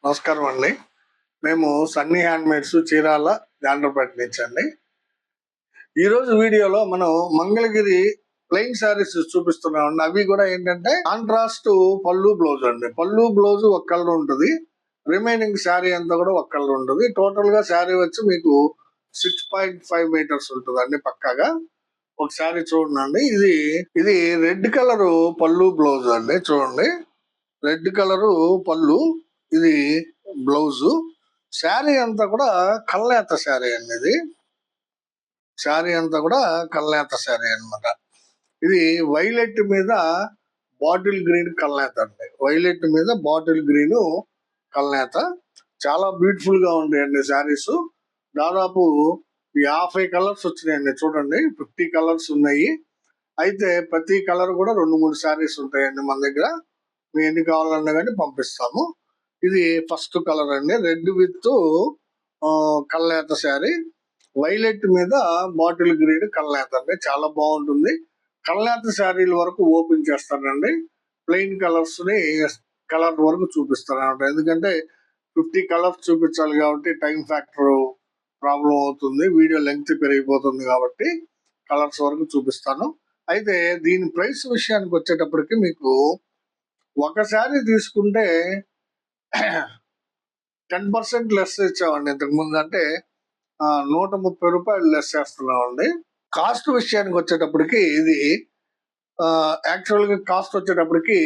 నమస్కారం అండి. మేము సన్నీ హ్యాండ్మేడ్స్ చీరాల జాండ్రపేట నుంచి అండి. ఈరోజు వీడియోలో మనం మంగళగిరి ప్లెయిన్ శారీస్ చూపిస్తున్నామండి. అవి కూడా ఏంటంటే కాంట్రాస్ట్ పళ్ళు బ్లౌజ్ అండి. పళ్ళు బ్లౌజ్ ఒక కలర్ ఉంటుంది, రిమైనింగ్ శారీ అంతా కూడా ఒక కలర్ ఉంటుంది. టోటల్ గా శారీ వచ్చి మీకు 6.5 మీటర్స్ ఉంటుంది అండి పక్కాగా. ఒక శారీ చూడండి. ఇది రెడ్ కలర్ పళ్ళు బ్లౌజ్ అండి. చూడండి, రెడ్ కలరు పళ్ళు, ఇది బ్లౌజు. శారీ అంతా కూడా కల్నేత శారీ అండి. ఇది శారీ అంతా కూడా కల్నేత శారీ అన్నమాట. ఇది వైలెట్ మీద బాటిల్ గ్రీన్ కల్నేత అండి. వైలెట్ మీద బాటిల్ గ్రీన్ కల్నేత. చాలా బ్యూటిఫుల్ గా ఉంటాయండి శారీస్. దాదాపు 50 కలర్స్ వచ్చినాయండి. చూడండి, 50 కలర్స్ ఉన్నాయి. అయితే ప్రతి కలర్ కూడా 2-3 శారీస్ ఉంటాయండి మన దగ్గర. మీకు ఎన్ని కావాలన్నా కానీ పంపిస్తాము. ఇది ఫస్ట్ కలర్ అండి, రెడ్ విత్ కల్నేత శారీ. వైలెట్ మీద బాటిల్ గ్రీన్ కల్నేత అండి. చాలా బాగుంటుంది. కల్నేత శారీల వరకు ఓపెన్ చేస్తానండి. ప్లెయిన్ కలర్స్ ని కలర్ వరకు చూపిస్తాను అనమాట. ఎందుకంటే 50 కలర్స్ చూపించాలి కాబట్టి టైం ఫ్యాక్టర్ ప్రాబ్లం అవుతుంది, వీడియో లెంగ్త్ పెరిగిపోతుంది కాబట్టి కలర్స్ వరకు చూపిస్తాను. అయితే దీని ప్రైస్ విషయానికి వచ్చేటప్పటికి మీకు ఒక శారీ తీసుకుంటే 10% లెస్ ఇచ్చామండి. ఇంతకు ముందు అంటే 130 రూపాయలు లెస్ చేస్తున్నామండి. కాస్ట్ విషయానికి వచ్చేటప్పటికి ఇది యాక్చువల్ గా కాస్ట్ వచ్చేటప్పటికి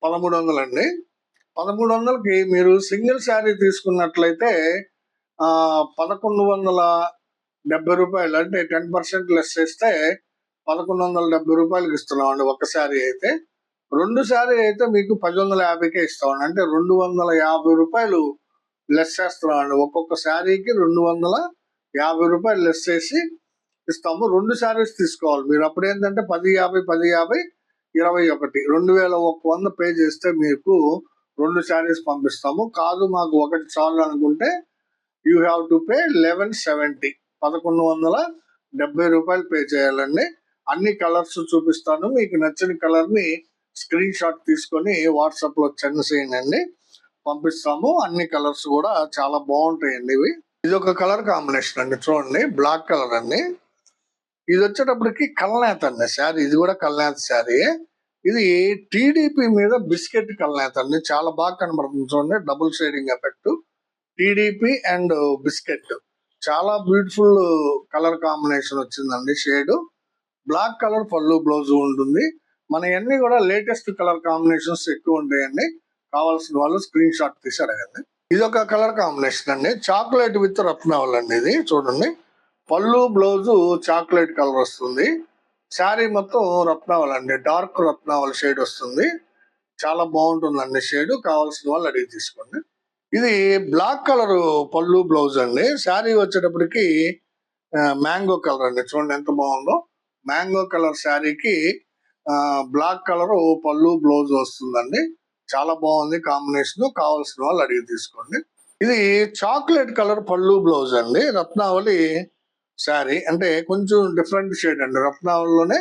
1300 అండి. 1300కి మీరు సింగిల్ శారీ తీసుకున్నట్లయితే 1170 రూపాయలు, అంటే 10% లెస్ చేస్తే 1170 రూపాయలకి ఇస్తున్నామండి ఒక శారీ అయితే. 2 శారీ అయితే మీకు 1050కే ఇస్తామండి. అంటే 250 రూపాయలు లెస్ చేస్తున్నామండి. ఒక్కొక్క శారీకి 250 రూపాయలు లెస్ చేసి ఇస్తాము. 2 శారీస్ తీసుకోవాలి మీరు. అప్పుడు ఏంటంటే 1050 1050 21 2100 పే చేస్తే మీకు 2 శారీస్ పంపిస్తాము. కాదు మాకు ఒకటి చాలు అనుకుంటే యూ హ్యావ్ టు పే 1170, 1170 రూపాయలు పే చేయాలండి. అన్ని కలర్స్ చూపిస్తాను. మీకు నచ్చిన కలర్ ని స్క్రీన్ షాట్ తీసుకొని వాట్సాప్ లో సెండ్ చేయండి, పంపిస్తాము. అన్ని కలర్స్ కూడా చాలా బాగుంటాయండి. ఇది ఒక కలర్ కాంబినేషన్ అండి. చూడండి, బ్లాక్ కలర్ అండి. ఇది వచ్చేటప్పటికి కల్నేత అండి శారీ. ఇది కూడా కల్నేత శారీ. ఇది టీడీపీ మీద బిస్కెట్ కల్నేత అండి. చాలా బాగా కనబడుతుంది. చూడండి, double shading effect, TDP and biscuit. చాలా బ్యూటిఫుల్ కలర్ కాంబినేషన్ వచ్చిందండి. షేడ్ బ్లాక్ కలర్ పళ్ళు బ్లౌజ్ ఉంటుంది. మన అన్ని కూడా లేటెస్ట్ కలర్ కాంబినేషన్స్ ఎక్కువ ఉంటాయండి. కావాల్సిన వాళ్ళు స్క్రీన్ షాట్ తీసి అడగండి. ఇది ఒక కలర్ కాంబినేషన్ అండి, చాక్లెట్ విత్ రత్నావల్ అండి. ఇది చూడండి, పళ్ళు బ్లౌజ్ చాక్లెట్ కలర్ వస్తుంది. శారీ మొత్తం రత్నావల్ అండి, డార్క్ రత్నావల్ షేడ్ వస్తుంది. చాలా బాగుంటుందండి షేడ్. కావాల్సిన వాళ్ళు అడిగి తీసుకోండి. ఇది బ్లాక్ కలర్ పళ్ళు బ్లౌజ్ అండి. శారీ వచ్చేటప్పటికి మ్యాంగో కలర్ అండి. చూడండి ఎంత బాగుందో. మ్యాంగో కలర్ శారీకి బ్లాక్ కలర్ పళ్ళు బ్లౌజ్ వస్తుందండి. చాలా బాగుంది కాంబినేషన్. కావాల్సిన వాళ్ళు అడిగి తీసుకోండి. ఇది చాక్లెట్ కలర్ పళ్ళు బ్లౌజ్ అండి, రత్నావళి శారీ. అంటే కొంచెం డిఫరెంట్ షేడ్ అండి, రత్నావళిలోనే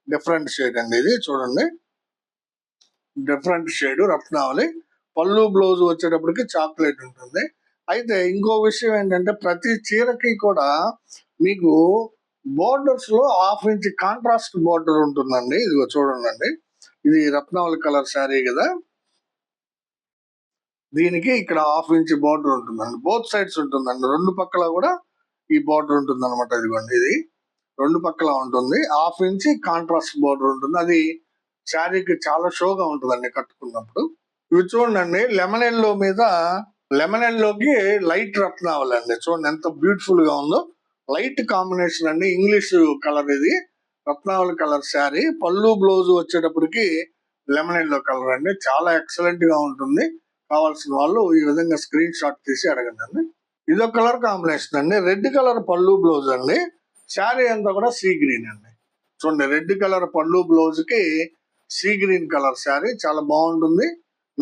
డిఫరెంట్ షేడ్ అండి. ఇది చూడండి, డిఫరెంట్ షేడ్ రత్నావళి. పళ్ళు బ్లౌజ్ వచ్చేటప్పటికి చాక్లెట్ ఉంటుంది. అయితే ఇంకో విషయం ఏంటంటే ప్రతి చీరకి కూడా మీకు బోర్డర్స్ లో 1/2 ఇంచ్ కాంట్రాస్ట్ బోర్డర్ ఉంటుందండి. ఇదిగో చూడండి, ఇది రత్నావళి కలర్ శారీ కదా. దీనికి ఇక్కడ 1/2 ఇంచ్ బోర్డర్ ఉంటుందండి. బోత్ సైడ్స్ ఉంటుందండి, 2 పక్కల కూడా ఈ బోర్డర్ ఉంటుంది అనమాట. ఇదిగోండి, ఇది 2 పక్కల ఉంటుంది. 1/2 ఇంచ్ కాంట్రాస్ట్ బోర్డర్ ఉంటుంది. అది శారీకి చాలా షోగా ఉంటుందండి కట్టుకున్నప్పుడు. ఇవి చూడండి, లెమన్ ఎల్లో మీద లెమన్ ఎల్లోకి లైట్ రత్నావళి అండి. చూడండి ఎంత బ్యూటిఫుల్ గా ఉందో. లైట్ కాంబినేషన్ అండి, ఇంగ్లీష్ కలర్. ఇది రత్నావళి కలర్ శారీ. పళ్ళు బ్లౌజ్ వచ్చేటప్పటికి లెమన్ ఎల్లో కలర్ అండి. చాలా ఎక్సలెంట్ గా ఉంటుంది. కావాల్సిన వాళ్ళు ఈ విధంగా స్క్రీన్ షాట్ తీసి అడగండి అండి. ఇదొక కలర్ కాంబినేషన్ అండి, రెడ్ కలర్ పళ్ళు బ్లౌజ్ అండి. శారీ అంతా కూడా సీ గ్రీన్ అండి. చూడండి, రెడ్ కలర్ పళ్ళు బ్లౌజ్ కి సీ గ్రీన్ కలర్ శారీ. చాలా బాగుంటుంది.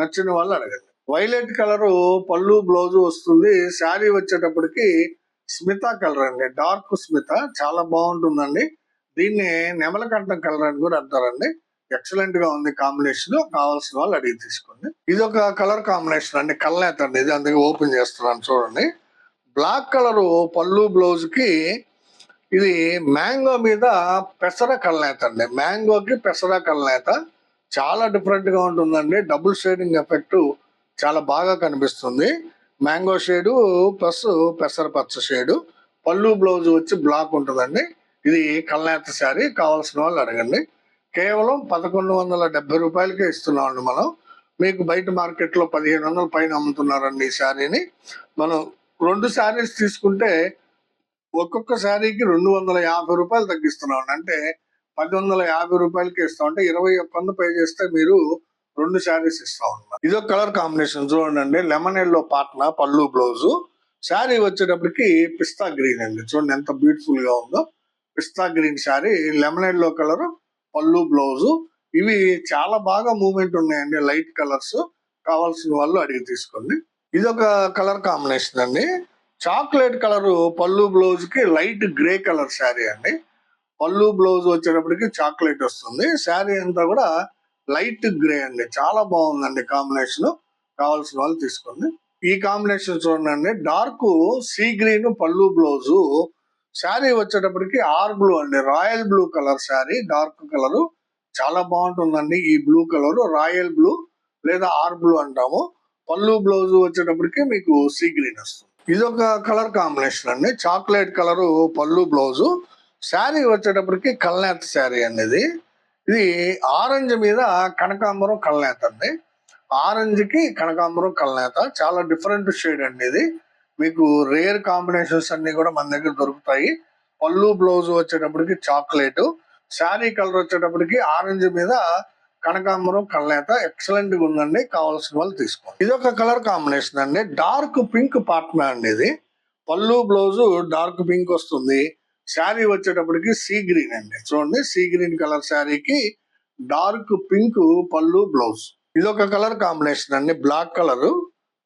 నచ్చిన వాళ్ళు అడగండి. వైలెట్ కలర్ పళ్ళు బ్లౌజ్ వస్తుంది. శారీ వచ్చేటప్పటికి స్మితా కలర్ అండి, డార్క్ స్మిత. చాలా బాగుంటుందండి. దీన్ని నెమలకంఠం కలర్ అని కూడా అంటారండి. ఎక్సలెంట్ గా ఉంది కాంబినేషన్. కావాల్సిన వాళ్ళు అడిగి తీసుకోండి. ఇది ఒక కలర్ కాంబినేషన్ అండి, కల్నేత అండి ఇది, అందుకే ఓపెన్ చేస్తున్నాను చూడండి. బ్లాక్ కలర్ పళ్ళు బ్లౌజ్ కి ఇది మ్యాంగో మీద పెసర కల్నేత అండి. మ్యాంగోకి పెసర కల్నేత చాలా డిఫరెంట్ గా ఉంటుందండి. డబుల్ షేడింగ్ ఎఫెక్ట్ చాలా బాగా కనిపిస్తుంది. మ్యాంగో షేడు ప్లస్ పెసర పచ్చ షేడు. పళ్ళు బ్లౌజ్ వచ్చి బ్లాక్ ఉంటుందండి. ఇది కల్నేత శారీ. కావాల్సిన వాళ్ళు అడగండి. కేవలం 1170 రూపాయలకే ఇస్తున్నామండి మనం. మీకు బయట మార్కెట్లో 1500 పైన అమ్ముతున్నారండి ఈ శారీని. మనం 2 శారీస్ తీసుకుంటే ఒక్కొక్క శారీకి 250 రూపాయలు తగ్గిస్తున్నామండి. అంటే 1150 రూపాయలకి ఇస్తాం. అంటే 21 పే చేస్తే మీరు 2 శారీస్ ఇస్తాం అన్నమాట. ఇది ఒక కలర్ కాంబినేషన్ చూడండి, లెమన్ ఎల్లో పాట్నా పళ్ళు బ్లౌజ్. శారీ వచ్చేటప్పటికి పిస్తా గ్రీన్ అండి. చూడండి ఎంత బ్యూటిఫుల్ గా ఉందో. Pista green sari, lemon yellow colour పళ్ళు బ్లౌజ్. ఇవి చాలా బాగా మూవ్మెంట్ ఉన్నాయండి, లైట్ కలర్స్. కావాల్సిన వాళ్ళు అడిగి తీసుకోండి. ఇది ఒక కలర్ కాంబినేషన్ అండి, చాక్లెట్ కలర్ పళ్ళు బ్లౌజ్ కి లైట్ గ్రే కలర్ శారీ అండి. పళ్ళు బ్లౌజ్ వచ్చేటప్పటికి చాక్లెట్ వస్తుంది. శారీ అంతా కూడా లైట్ గ్రే అండి. చాలా బాగుందండి కాంబినేషన్. కావాల్సిన వాళ్ళు తీసుకోండి. ఈ కాంబినేషన్ చూడండి, డార్క్ సీ గ్రీన్ పళ్ళు బ్లౌజు. శారీ వచ్చేటప్పటికి ఆర్ బ్లూ అండి, royal blue colour sari. Dark colour చాలా బాగుంటుందండి. ఈ బ్లూ కలర్ రాయల్ బ్లూ లేదా ఆర్ బ్లూ అంటాము. పళ్ళు బ్లౌజ్ వచ్చేటప్పటికి మీకు సీ గ్రీన్ వస్తుంది. ఇది ఒక కలర్ కాంబినేషన్ అండి, చాక్లెట్ కలర్ పళ్ళు బ్లౌజు. శారీ వచ్చేటప్పటికి కల్నేత శారీ అండి. ఇది ఆరెంజ్ మీద కనకాంబరం కల్నేత అండి. ఆరెంజ్ కి కనకాంబరం కల్నేత చాలా డిఫరెంట్ షేడ్ అండి ఇది. మీకు రేర్ కాంబినేషన్స్ అన్ని కూడా మన దగ్గర దొరుకుతాయి. పళ్ళు బ్లౌజ్ వచ్చేటప్పటికి చాక్లెట్, శారీ కలర్ వచ్చేటప్పటికి ఆరెంజ్ మీద కనకాంబరం కల్నేత. ఎక్సలెంట్ గా ఉందండి. కావాల్సిన వాళ్ళు తీసుకోండి. ఇది ఒక కలర్ కాంబినేషన్ అండి, డార్క్ పింక్ పాట్నా అండి ఇది. పళ్ళు బ్లౌజ్ డార్క్ పింక్ వస్తుంది. శారీ వచ్చేటప్పటికి సీ గ్రీన్ అండి. చూడండి, సీ గ్రీన్ కలర్ శారీకి డార్క్ పింక్ పళ్ళు బ్లౌజ్. ఇది ఒక కలర్ కాంబినేషన్ అండి, బ్లాక్ కలర్.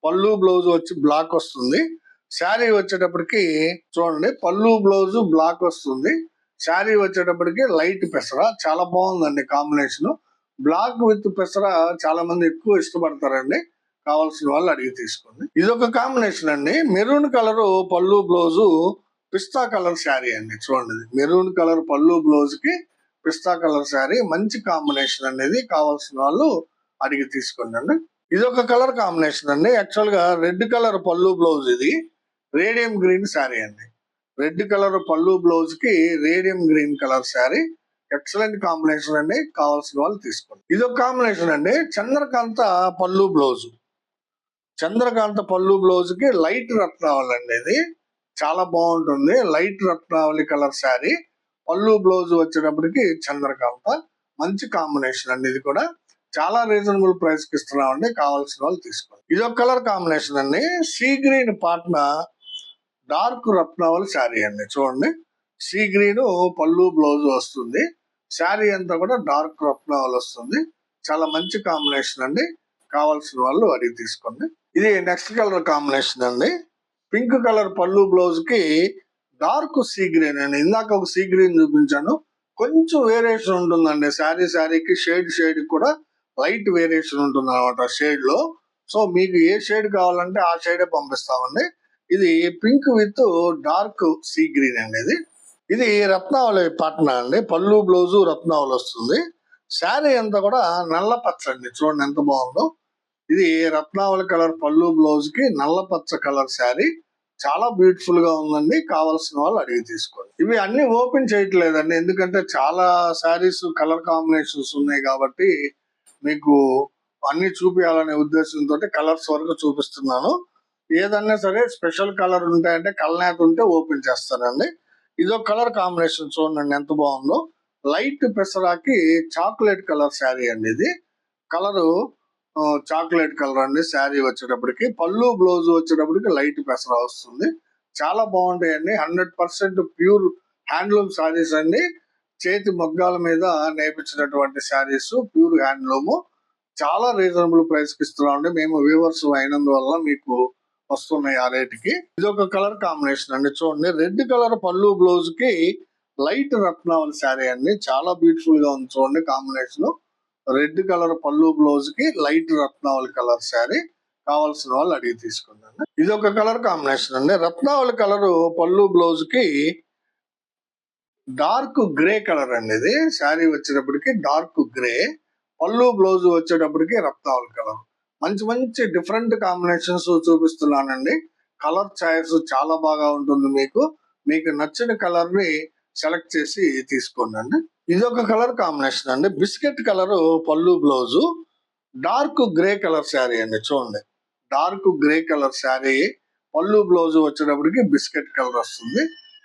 పళ్ళు బ్లౌజ్ వచ్చి బ్లాక్ వస్తుంది. శారీ వచ్చేటప్పటికి చూడండి, పళ్ళు బ్లౌజ్ బ్లాక్ వస్తుంది. శారీ వచ్చేటప్పటికి లైట్ పెసర. చాలా బాగుందండి కాంబినేషన్. బ్లాక్ విత్ పెసర చాలా మంది ఎక్కువ ఇష్టపడతారండి. కావాల్సిన వాళ్ళు అడిగి తీసుకోండి. ఇది ఒక కాంబినేషన్ అండి, మెరూన్ కలర్ పళ్ళు బ్లౌజు, పిస్తా కలర్ శారీ అండి. చూడండి, మెరూన్ కలర్ పళ్ళు బ్లౌజ్ కి పిస్తా కలర్ శారీ. మంచి కాంబినేషన్ అనేది. కావాల్సిన వాళ్ళు అడిగి తీసుకోండి అండి. ఇది ఒక కలర్ కాంబినేషన్ అండి, యాక్చువల్ గా రెడ్ కలర్ పళ్ళు బ్లౌజ్. ఇది రేడియం గ్రీన్ శారీ అండి. రెడ్ కలర్ పళ్ళు బ్లౌజ్ కి radium green colour sari. Excellent combination అండి. కావాల్సిన వాళ్ళు తీసుకోండి. ఇది ఒక కాంబినేషన్ అండి, చంద్రకాంత పళ్ళు బ్లౌజ్. చంద్రకాంత పళ్ళు బ్లౌజ్ కి లైట్ రత్నావళి అండి. ఇది చాలా బాగుంటుంది, లైట్ రత్నావళి కలర్ శారీ. పళ్ళు బ్లౌజ్ వచ్చేటప్పటికి చంద్రకాంత. మంచి కాంబినేషన్ అండి. ఇది కూడా చాలా రీజనబుల్ ప్రైస్ కి ఇస్తున్నామండి. కావాల్సిన వాళ్ళు తీసుకోండి. ఇది ఒక కలర్ కాంబినేషన్ అండి, sea green Patna dark Ratnavali sari అండి. చూడండి, సీ గ్రీన్ పళ్ళు బ్లౌజ్ వస్తుంది. శారీ అంతా కూడా డార్క్ రత్నావళి వస్తుంది. చాలా మంచి కాంబినేషన్ అండి. కావాల్సిన వాళ్ళు అడిగి తీసుకోండి. ఇది నెక్స్ట్ కలర్ కాంబినేషన్ అండి, పింక్ కలర్ పళ్ళు బ్లౌజ్ కి డార్క్ సీ గ్రీన్ అండి. ఇందాక ఒక సీ గ్రీన్ చూపించాను, కొంచెం వేరియేషన్ ఉంటుందండి. శారీకి షేడ్ కూడా లైట్ వేరియేషన్ ఉంటుంది అనమాట షేడ్ లో. సో మీకు ఏ షేడ్ కావాలంటే ఆ షేడే పంపిస్తామండి. ఇది pink with dark sea green అండి. ఇది రత్నావళి పాట్నా అండి. పళ్ళు బ్లౌజ్ రత్నావళి వస్తుంది. శారీ అంతా కూడా నల్ల పచ్చ అండి. చూడండి ఎంత బాగుందో. ఇది రత్నావళి కలర్ పళ్ళు బ్లౌజ్ కి నల్ల పచ్చ కలర్ శారీ. చాలా బ్యూటిఫుల్ గా ఉందండి. కావాల్సిన వాళ్ళు అడిగి తీసుకోండి. ఇవి అన్ని ఓపెన్ చేయట్లేదండి, ఎందుకంటే చాలా శారీస్ కలర్ కాంబినేషన్స్ ఉన్నాయి కాబట్టి మీకు అన్ని చూపించాలనే ఉద్దేశంతో కలర్స్ వరకు చూపిస్తున్నాను. ఏదన్నా సరే స్పెషల్ కలర్ ఉంటాయంటే కల్నేత ఉంటే ఓపెన్ చేస్తానండి. ఇదో కలర్ కాంబినేషన్ చూడండి ఎంత బాగుందో. లైట్ పెసరాకి చాక్లెట్ కలర్ శారీ అండి. ఇది కలరు చాక్లెట్ కలర్ అండి. శారీ వచ్చేటప్పటికి పళ్ళు బ్లౌజ్ వచ్చేటప్పటికి లైట్ పెసరా వస్తుంది. చాలా బాగుంటాయండి. 100% ప్యూర్ హ్యాండ్లూమ్ శారీస్ అండి. చేతి మగ్గాల మీద నేర్పించినటువంటి శారీస్, ప్యూర్ హ్యాండ్లూమ్. చాలా రీజనబుల్ ప్రైస్ కి ఇస్తున్నామండి. మేము వ్యూవర్స్ అయినందువల్ల మీకు వస్తున్నాయి ఆ రేటుకి. ఇది ఒక కలర్ కాంబినేషన్ అండి. చూడండి, రెడ్ కలర్ పళ్ళు బ్లౌజ్ కి లైట్ రత్నావళి శారీ అండి. చాలా బ్యూటిఫుల్ గా ఉంది చూడండి కాంబినేషన్. రెడ్ కలర్ పళ్ళు బ్లౌజ్ కి లైట్ రత్నావళి కలర్ శారీ కావాల్సిన వాళ్ళు అడిగి తీసుకున్నాను. ఇది ఒక కలర్ కాంబినేషన్ అండి. రత్నావళి కలర్ పళ్ళు బ్లౌజ్ కి డార్క్ గ్రే కలర్ అండి. ఇది శారీ వచ్చేటప్పటికి డార్క్ గ్రే, పళ్ళు బ్లౌజ్ వచ్చేటప్పటికి రత్నావళి కలర్. మంచి మంచి డిఫరెంట్ కాంబినేషన్స్ చూపిస్తున్నానండి. కలర్ చాయిస్ చాలా బాగా ఉంటుంది. మీకు నచ్చిన కలర్ ని సెలెక్ట్ చేసి తీసుకోండి. ఇది ఒక కలర్ కాంబినేషన్ అండి. బిస్కెట్ కలర్ పళ్ళు blouse, dark grey colour sari అండి. చూడండి, డార్క్ గ్రే కలర్ శారీ, పళ్ళు బ్లౌజ్ వచ్చేటప్పటికి బిస్కెట్ కలర్ వస్తుంది.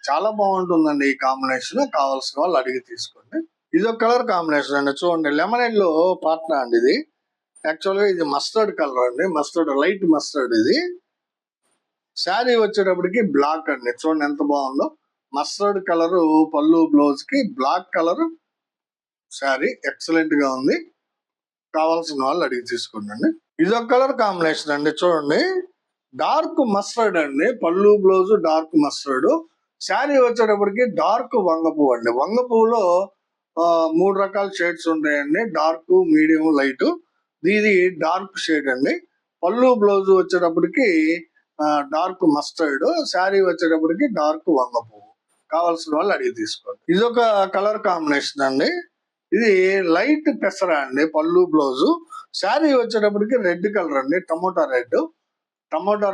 చాలా బాగుంటుందండి ఈ కాంబినేషన్. కావాల్సిన వాళ్ళు అడిగి తీసుకోండి. ఇది ఒక కలర్ కాంబినేషన్ అండి. చూడండి, లెమన్ ఎల్లో పాట్నా అండి. ఇది యాక్చువల్గా ఇది మస్టర్డ్ కలర్ అండి. Mustard, light mustard. ఇది శారీ వచ్చేటప్పటికి బ్లాక్ అండి. చూడండి ఎంత బాగుందో. మస్టర్డ్ కలర్ పళ్ళు బ్లౌజ్ కి బ్లాక్ కలర్ శారీ ఎక్సలెంట్ గా ఉంది. కావాల్సిన వాళ్ళు అడిగి తీసుకోండి. ఇది ఒక కలర్ కాంబినేషన్ అండి. చూడండి, డార్క్ మస్టర్డ్ అండి. పళ్ళు బ్లౌజ్ డార్క్ మస్టర్డ్, శారీ వచ్చేటప్పటికి డార్క్ వంగ పువ్వు అండి. వంగ పువ్వులో 3 రకాల షేడ్స్ ఉంటాయండి. Dark, medium, light. ఇది డార్క్ షేడ్ అండి. పళ్ళు బ్లౌజ్ వచ్చేటప్పటికి డార్క్ మస్టర్డ్, శారీ వచ్చేటప్పటికి డార్క్ వంగ పువ్వు. కావాల్సిన వాళ్ళు అడిగి తీసుకోండి. ఇది ఒక కలర్ కాంబినేషన్ అండి. ఇది లైట్ పెసర అండి. పళ్ళు బ్లౌజ్, శారీ వచ్చేటప్పటికి రెడ్ కలర్ అండి. టమోటా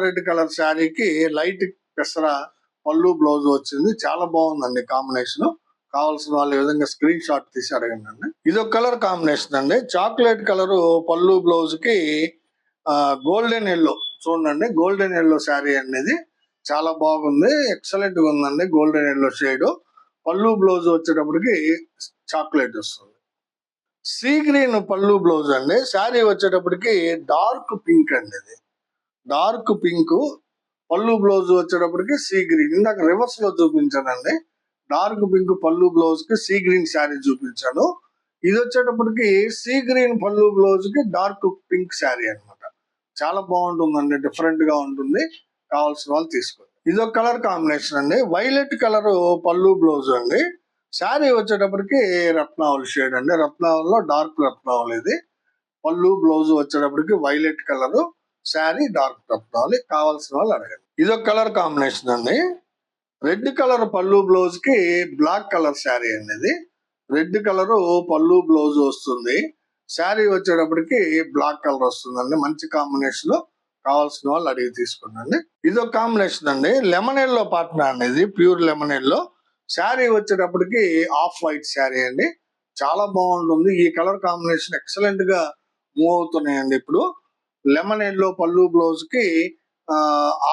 రెడ్ కలర్ శారీకి లైట్ పెసర పళ్ళు బ్లౌజ్ వచ్చింది. చాలా బాగుందండి కాంబినేషన్. కావాల్సిన వాళ్ళు ఈ విధంగా స్క్రీన్ షాట్ తీసి అడగండి. ఇది ఒక కలర్ కాంబినేషన్ అండి. చాక్లెట్ కలర్ పళ్ళు బ్లౌజ్ కి గోల్డెన్ ఎల్లో. చూడండి, గోల్డెన్ ఎల్లో శారీ అనేది చాలా బాగుంది. ఎక్సలెంట్ గా ఉందండి. గోల్డెన్ ఎల్లో షేడ్, పళ్ళు బ్లౌజ్ వచ్చేటప్పటికి చాక్లెట్ వస్తుంది. సీ గ్రీన్ పళ్ళు బ్లౌజ్ అండి. శారీ వచ్చేటప్పటికి డార్క్ పింక్ అండి. ఇది డార్క్ పింక్, పళ్ళు బ్లౌజ్ వచ్చేటప్పటికి సీ గ్రీన్. ఇందాక రివర్స్ లో చూపించానండి. డార్క్ పింక్ పళ్ళు బ్లౌజ్ కి సీ గ్రీన్ శారీ చూపించాను. ఇది వచ్చేటప్పటికి సీ గ్రీన్ పళ్ళు బ్లౌజ్ కి డార్క్ పింక్ శారీ అన్నమాట. చాలా బాగుంటుందండి. డిఫరెంట్ గా ఉంటుంది. కావాల్సిన వాళ్ళు తీసుకోండి. ఇది ఒక కలర్ కాంబినేషన్ అండి. వైలెట్ కలర్ పళ్ళు బ్లౌజ్ అండి. శారీ వచ్చేటప్పటికి రత్నావళి షేడ్ అండి. రత్నావళిలో డార్క్ రత్నావళి. ఇది పళ్ళు బ్లౌజ్ వచ్చేటప్పటికి వైలెట్ కలర్, శారీ డార్క్ రత్నావళి. కావాల్సిన వాళ్ళు అడగండి. ఇది ఒక కలర్ కాంబినేషన్ అండి. రెడ్ కలర్ పళ్ళు బ్లౌజ్ కి బ్లాక్ కలర్ శారీ అండి. ఇది రెడ్ కలర్ పళ్ళు బ్లౌజ్ వస్తుంది. శారీ వచ్చేటప్పటికి బ్లాక్ కలర్ వస్తుందండి. మంచి కాంబినేషన్. కావాల్సిన వాళ్ళు అడిగి తీసుకోండి. ఇది ఒక కాంబినేషన్ అండి. లెమన్ ఎల్లో పాట్నా అండి. ఇది ప్యూర్ లెమన్ ఎల్లో. శారీ వచ్చేటప్పటికి ఆఫ్ వైట్ శారీ అండి. చాలా బాగుంటుంది. ఈ కలర్ కాంబినేషన్ ఎక్సలెంట్ గా మూవ్ అవుతున్నాయండి. ఇప్పుడు లెమన్ ఎల్లో పళ్ళు బ్లౌజ్ కి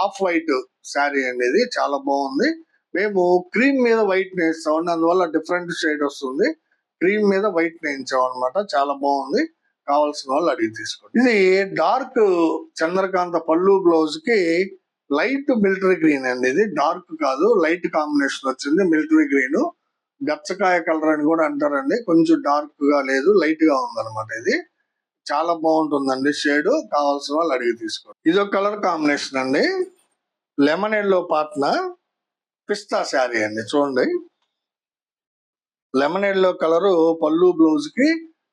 ఆఫ్ వైట్ శారీ అండి. ఇది చాలా బాగుంది. మేము క్రీమ్ మీద వైట్ నేస్తామండి. అందువల్ల డిఫరెంట్ షేడ్ వస్తుంది. క్రీమ్ మీద వైట్ నేయించాం అనమాట. చాలా బాగుంది. కావాల్సిన వాళ్ళు అడిగి తీసుకోండి. ఇది డార్క్ చంద్రకాంత పళ్ళు బ్లౌజ్ కి లైట్ మిలిటరీ గ్రీన్ అండి. ఇది డార్క్ కాదు, లైట్ కాంబినేషన్ వచ్చింది. మిలిటరీ గ్రీన్, గచ్చకాయ కలర్ అని కూడా అంటారండి. కొంచెం డార్క్ గా లేదు, లైట్ గా ఉందన్నమాట. ఇది చాలా బాగుంటుందండి షేడ్. కావాల్సిన వాళ్ళు అడిగి తీసుకోండి. ఇది ఒక కలర్ కాంబినేషన్ అండి. లెమన్ ఎల్లో పాట్నా పిస్తా శారీ అండి. చూడండి, లెమన్ ఎల్లో కలర్ పళ్ళు బ్లౌజ్ కి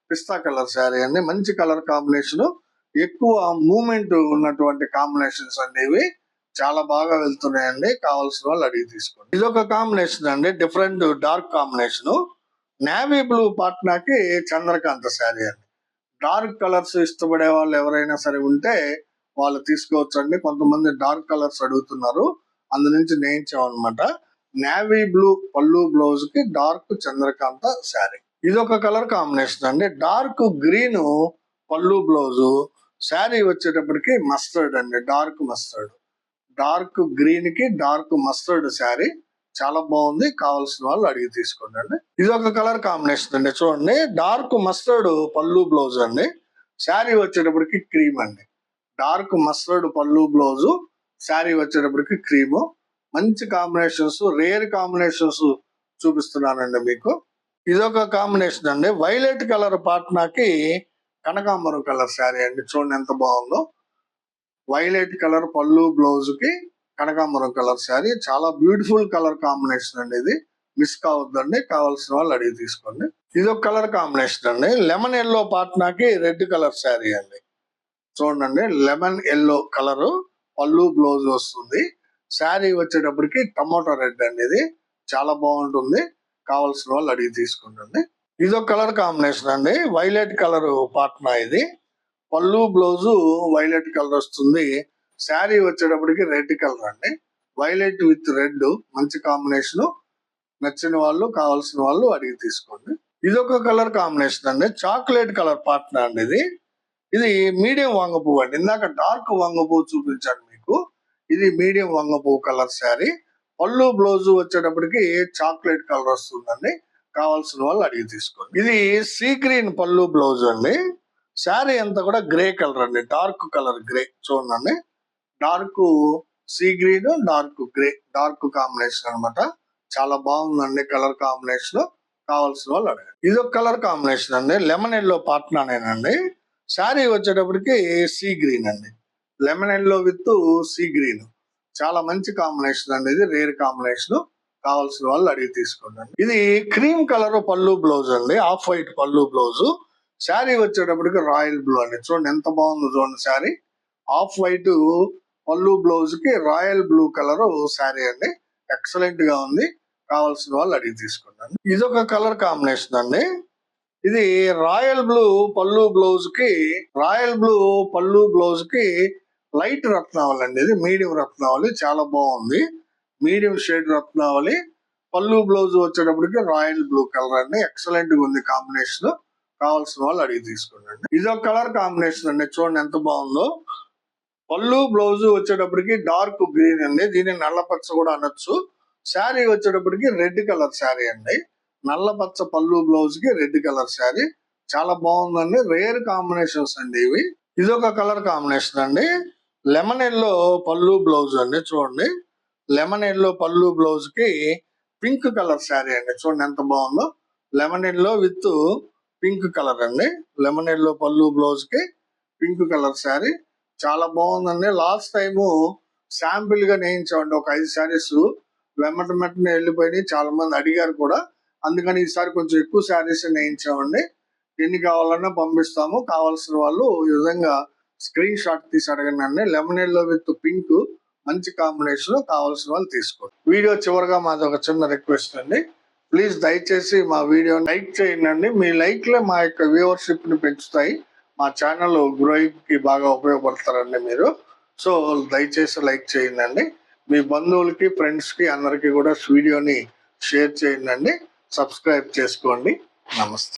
పిస్తా కలర్ శారీ అండి. మంచి కలర్ కాంబినేషన్. ఎక్కువ మూమెంట్ ఉన్నటువంటి కాంబినేషన్స్ అండి. ఇవి చాలా బాగా వెళ్తున్నాయండి. కావాల్సిన వాళ్ళు అడిగి తీసుకోండి. ఇది ఒక కాంబినేషన్ అండి. Different dark combination. Navy blue పాట్నాకి చంద్రకాంత శారీ అండి. డార్క్ కలర్స్ ఇష్టపడే వాళ్ళు ఎవరైనా సరే ఉంటే వాళ్ళు తీసుకోవచ్చు అండి. కొంతమంది డార్క్ కలర్స్ అడుగుతున్నారు, అందు నుంచి నేయించాం అనమాట. నేవీ బ్లూ పళ్ళు బ్లౌజ్ కి డార్క్ చంద్రకాంత శారీ. ఇది ఒక కలర్ కాంబినేషన్ అండి. డార్క్ గ్రీన్ పళ్ళు బ్లౌజ్, శారీ వచ్చేటప్పటికి మస్టర్డ్ అండి. డార్క్ మస్టర్డ్, డార్క్ గ్రీన్ కి డార్క్ మస్టర్డ్ శారీ. చాలా బాగుంది. కావాల్సిన వాళ్ళు అడిగి తీసుకోండి అండి. ఇది ఒక కలర్ కాంబినేషన్ అండి. చూడండి, డార్క్ మస్టర్డ్ పళ్ళు బ్లౌజ్ అండి. శారీ వచ్చేటప్పటికి క్రీమ్ అండి. డార్క్ మస్టర్డ్ పళ్ళు బ్లౌజ్, శారీ వచ్చేటప్పటికి క్రీము. మంచి కాంబినేషన్స్, రేర్ కాంబినేషన్స్ చూపిస్తున్నానండి మీకు. ఇదొక కాంబినేషన్ అండి. వైలెట్ కలర్ పాట్నాకి కనకాంబరం కలర్ శారీ అండి. చూడండి ఎంత బాగుందో. వైలెట్ కలర్ పళ్ళు బ్లౌజ్ కి కనకాంబరం కలర్ శారీ. చాలా బ్యూటిఫుల్ కలర్ కాంబినేషన్ అండి. ఇది మిస్ కావద్దండి. కావాల్సిన వాళ్ళు అడిగి తీసుకోండి. ఇది ఒక కలర్ కాంబినేషన్ అండి. లెమన్ ఎల్లో పాట్నాకి రెడ్ కలర్ శారీ అండి. చూడండి, లెమన్ ఎల్లో కలర్ పళ్ళు బ్లౌజ్ వస్తుంది. శారీ వచ్చేటప్పటికి టమోటా రెడ్ అండి. ఇది చాలా బాగుంటుంది. కావాల్సిన వాళ్ళు అడిగి తీసుకోండి. ఇది ఒక కలర్ కాంబినేషన్ అండి. Violet colour Patna. ఇది పళ్ళు బ్లౌజు వైలెట్ కలర్ వస్తుంది. శారీ వచ్చేటప్పటికి రెడ్ కలర్ అండి. వైలెట్ విత్ రెడ్ మంచి కాంబినేషన్. నచ్చిన వాళ్ళు కావాల్సిన వాళ్ళు అడిగి తీసుకోండి. ఇది ఒక కలర్ కాంబినేషన్ అండి. చాక్లెట్ కలర్ పాట్నా అండి. ఇది మీడియం వంగ పువ్వు అండి. ఇందాక డార్క్ వంగ పువ్వు చూపించాను మీకు. ఇది మీడియం వంగ పువ్వు కలర్ శారీ. పళ్ళు బ్లౌజ్ వచ్చేటప్పటికి చాక్లెట్ కలర్ వస్తుందండి. కావాల్సిన వాళ్ళు అడిగి తీసుకోండి. ఇది సీ గ్రీన్ పళ్ళు బ్లౌజ్ అండి. శారీ అంతా కూడా గ్రే కలర్ అండి. Dark colour grey. చూడండి, dark sea green, dark grey, dark combination అన్నమాట. చాలా బాగుందండి కలర్ కాంబినేషన్. కావాల్సిన వాళ్ళు అడగండి. ఇది ఒక కలర్ కాంబినేషన్ అండి. లెమన్ ఎల్లో పాట్నానేనండి. శారీ వచ్చేటప్పటికి సీ గ్రీన్ అండి. Lemon yellow with sea green చాలా మంచి కాంబినేషన్ అండి. ఇది రేర్ కాంబినేషన్. కావాల్సిన వాళ్ళు అడిగి తీసుకోండి. ఇది క్రీమ్ కలర్ పళ్ళు బ్లౌజ్ అండి. ఆఫ్ వైట్ పళ్ళు బ్లౌజ్. శారీ వచ్చేటప్పటికి రాయల్ బ్లూ అండి. చూడండి ఎంత బాగుందో చూడండి శారీ. ఆఫ్ వైట్ పళ్ళు బ్లౌజ్ కి రాయల్ బ్లూ కలర్ శారీ అండి. ఎక్సలెంట్ గా ఉంది. కావాల్సిన వాళ్ళు అడిగి తీసుకోండి. ఇది ఒక కలర్ కాంబినేషన్ అండి. ఇది రాయల్ బ్లూ పళ్ళు బ్లౌజ్ కి లైట్ రత్నావళి అండి. ఇది మీడియం రత్నావళి. చాలా బాగుంది. మీడియం షేడ్ రత్నావళి. పళ్ళు బ్లౌజ్ వచ్చేటప్పటికి రాయల్ బ్లూ కలర్ అండి. ఎక్సలెంట్ గా ఉంది కాంబినేషన్. కావాల్సిన వాళ్ళు అడిగి తీసుకోండి. ఇది ఒక కలర్ కాంబినేషన్ అండి. చూడండి ఎంత బాగుందో. పళ్ళు బ్లౌజ్ వచ్చేటప్పటికి డార్క్ గ్రీన్ అండి. దీన్ని నల్లపచ్చ కూడా అనొచ్చు. శారీ వచ్చేటప్పటికి రెడ్ కలర్ శారీ అండి. నల్ల పచ్చ పళ్ళు బ్లౌజ్ కి రెడ్ కలర్ శారీ. చాలా బాగుందండి. రేర్ కాంబినేషన్స్ అండి ఇవి. ఇది ఒక కలర్ కాంబినేషన్ అండి. లెమన్ ఎల్లో పళ్ళు బ్లౌజ్ అండి. చూడండి, లెమన్ ఎల్లో పళ్ళు బ్లౌజ్ కి పింక్ కలర్ శారీ అండి. చూడండి ఎంత బాగుందో. Lemon yellow with pink colour అండి. లెమన్ ఎల్లో పళ్ళు బ్లౌజ్ కి పింక్ కలర్ శారీ. చాలా బాగుందండి. లాస్ట్ టైము శాంపిల్ గా నేయించామండి ఒక 5 శారీస్. వెంటనే వెళ్ళిపోయి చాలా మంది అడిగారు కూడా. అందుకని ఈసారి కొంచెం ఎక్కువ శారీస్ నేయించామండి. ఎన్ని కావాలన్నా పంపిస్తాము. కావాల్సిన వాళ్ళు ఈ విధంగా స్క్రీన్ షాట్ తీసి అడగండి. లెమన్ ఎల్లో విత్ పింక్ మంచి కాంబినేషన్. కావాల్సిన వాళ్ళు తీసుకోండి. వీడియో చివరిగా మాది ఒక చిన్న రిక్వెస్ట్ అండి. ప్లీజ్ దయచేసి మా వీడియో లైక్ చేయండి. మీ లైక్లే మా యొక్క వ్యూవర్షిప్ ని పెంచుతాయి. మా ఛానల్ గ్రోయింగ్ కి బాగా ఉపయోగపడతారండి మీరు. సో దయచేసి లైక్ చేయండి. మీ బంధువులకి, ఫ్రెండ్స్ కి అందరికి కూడా వీడియోని షేర్ చేయండి. సబ్స్క్రైబ్ చేసుకోండి. నమస్తే.